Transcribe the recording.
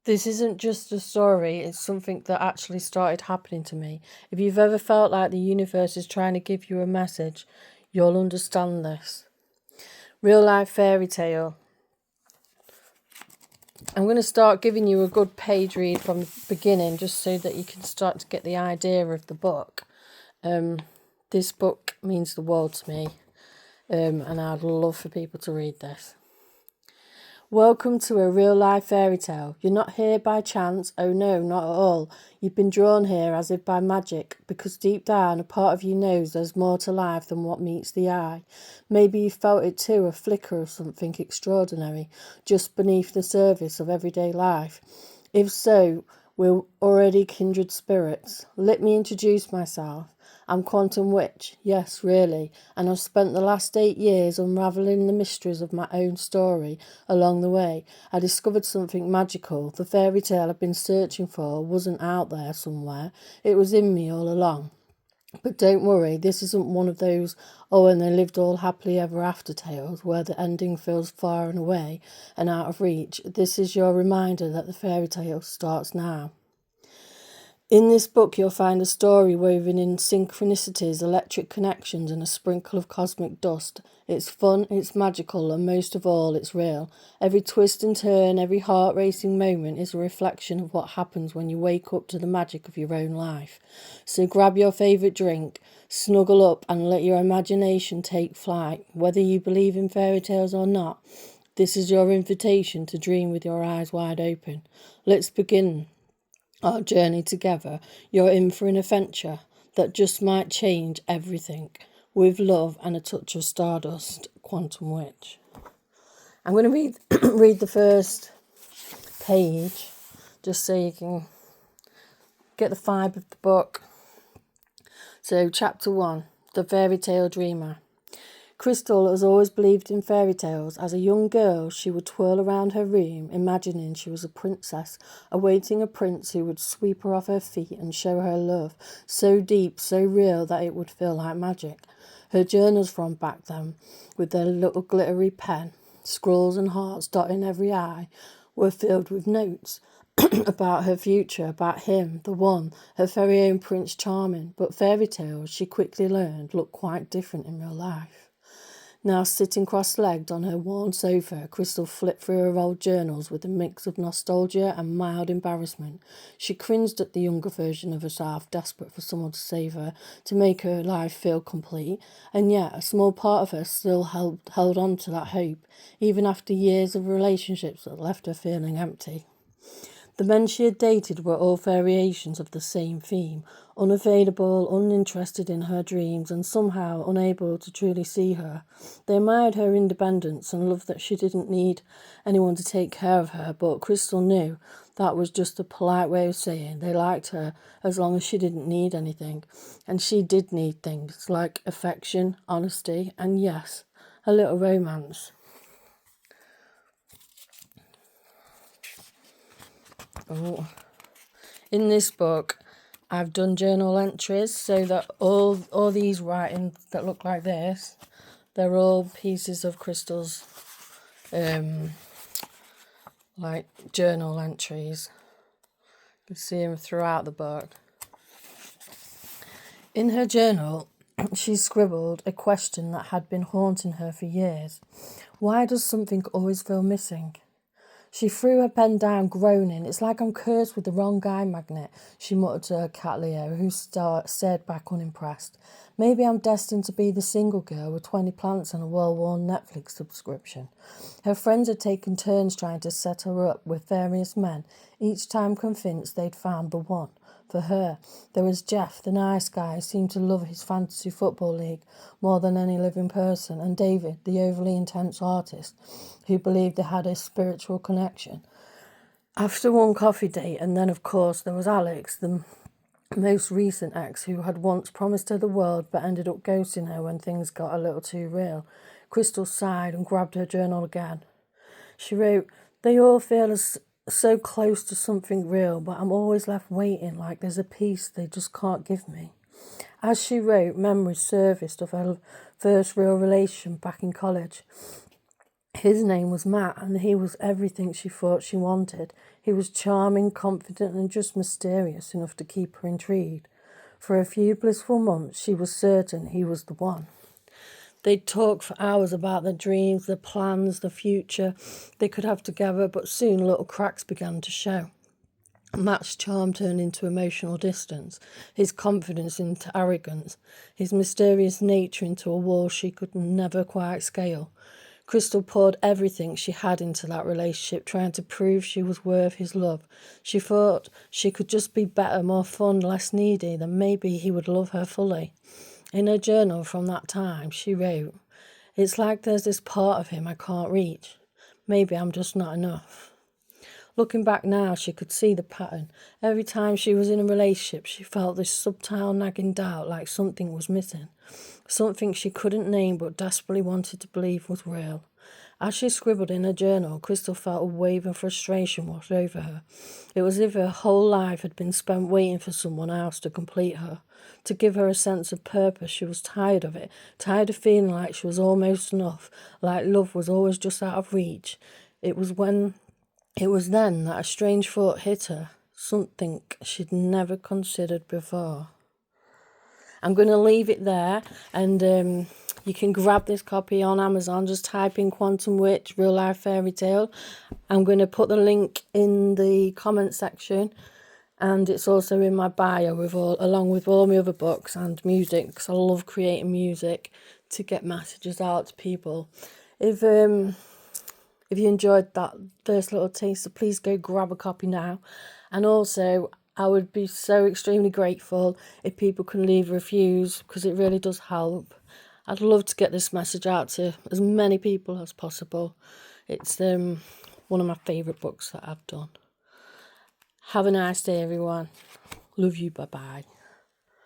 This isn't just a story, it's something that actually started happening to me. If you've ever felt like the universe is trying to give you a message, you'll understand this. Real Life Fairytale. I'm going to start giving you a good page read from the beginning just so that you can start to get the idea of the book. This book means the world to me, and I'd love for people to read this. Welcome to a real life fairy tale. You're not here by chance. Oh no, not at all. You've been drawn here as if by magic, because deep down a part of you knows there's more to life than what meets the eye. Maybe you felt it too, a flicker of something extraordinary, just beneath the surface of everyday life. If so, we're already kindred spirits. Let me introduce myself. I'm Quantum Witch, yes, really, and I've spent the last 8 years unravelling the mysteries of my own story. Along the way, I discovered something magical. The fairy tale I've been searching for wasn't out there somewhere. It was in me all along. But don't worry, this isn't one of those, and they lived all happily ever after tales, where the ending feels far and away and out of reach. This is your reminder that the fairy tale starts now. In this book, you'll find a story woven in synchronicities, electric connections, and a sprinkle of cosmic dust. It's fun, it's magical, and most of all, it's real. Every twist and turn, every heart-racing moment is a reflection of what happens when you wake up to the magic of your own life. So grab your favourite drink, snuggle up, and let your imagination take flight. Whether you believe in fairy tales or not, this is your invitation to dream with your eyes wide open. Let's begin our journey together. You're in for an adventure that just might change everything. With love and a touch of stardust, Quantum Witch. I'm going to read the first page just so you can get the vibe of the book. So, chapter 1, The Fairy Tale Dreamer. Crystal has always believed in fairy tales. As a young girl, she would twirl around her room, imagining she was a princess, awaiting a prince who would sweep her off her feet and show her love, so deep, so real that it would feel like magic. Her journals from back then, with their little glittery pen, scrolls and hearts dotting every eye, were filled with notes about her future, about him, the one, her very own Prince Charming. But fairy tales, she quickly learned, looked quite different in real life. Now sitting cross-legged on her worn sofa, Crystal flipped through her old journals with a mix of nostalgia and mild embarrassment. She cringed at the younger version of herself, desperate for someone to save her, to make her life feel complete. And yet, a small part of her still held on to that hope, even after years of relationships that left her feeling empty. The men she had dated were all variations of the same theme, unavailable, uninterested in her dreams, and somehow unable to truly see her. They admired her independence and loved that she didn't need anyone to take care of her, but Crystal knew that was just a polite way of saying they liked her as long as she didn't need anything. And she did need things like affection, honesty, and yes, a little romance. Oh. In this book, I've done journal entries so that all these writings that look like this, they're all pieces of Crystal's like journal entries. You can see them throughout the book. In her journal, she scribbled a question that had been haunting her for years. Why does something always feel missing? She threw her pen down, groaning. It's like I'm cursed with the wrong guy magnet, she muttered to her cat Leo, who stared back unimpressed. Maybe I'm destined to be the single girl with 20 plants and a well-worn Netflix subscription. Her friends had taken turns trying to set her up with various men, each time convinced they'd found the one. For her, there was Jeff, the nice guy who seemed to love his fantasy football league more than any living person, and David, the overly intense artist, who believed they had a spiritual connection. After one coffee date, and then of course there was Alex, the most recent ex who had once promised her the world but ended up ghosting her when things got a little too real. Crystal sighed and grabbed her journal again. She wrote, "They all feel so close to something real, but I'm always left waiting like there's a piece they just can't give me." As she wrote, memories surfaced of her first real relation back in college. His name was Matt, and he was everything she thought she wanted. He was charming, confident, and just mysterious enough to keep her intrigued. For a few blissful months, she was certain he was the one. They'd talk for hours about their dreams, their plans, the future they could have together, but soon little cracks began to show. Matt's charm turned into emotional distance, his confidence into arrogance, his mysterious nature into a wall she could never quite scale. Crystal poured everything she had into that relationship, trying to prove she was worth his love. She thought she could just be better, more fun, less needy, then maybe he would love her fully. In her journal from that time, she wrote, "It's like there's this part of him I can't reach. Maybe I'm just not enough." Looking back now, she could see the pattern. Every time she was in a relationship, she felt this subtle nagging doubt, like something was missing. Something she couldn't name but desperately wanted to believe was real. As she scribbled in her journal, Crystal felt a wave of frustration wash over her. It was as if her whole life had been spent waiting for someone else to complete her, to give her a sense of purpose. She was tired of it, tired of feeling like she was almost enough, like love was always just out of reach. It was then that a strange thought hit her, something she'd never considered before. I'm going to leave it there, and you can grab this copy on Amazon. Just type in Quantum Witch, Real Life Fairytale. I'm going to put the link in the comment section, and it's also in my bio along with all my other books and music, because I love creating music to get messages out to people. If you enjoyed that first little taster, please go grab a copy now. And also, I would be so extremely grateful if people can leave reviews, because it really does help. I'd love to get this message out to as many people as possible. It's one of my favourite books that I've done. Have a nice day, everyone. Love you. Bye-bye.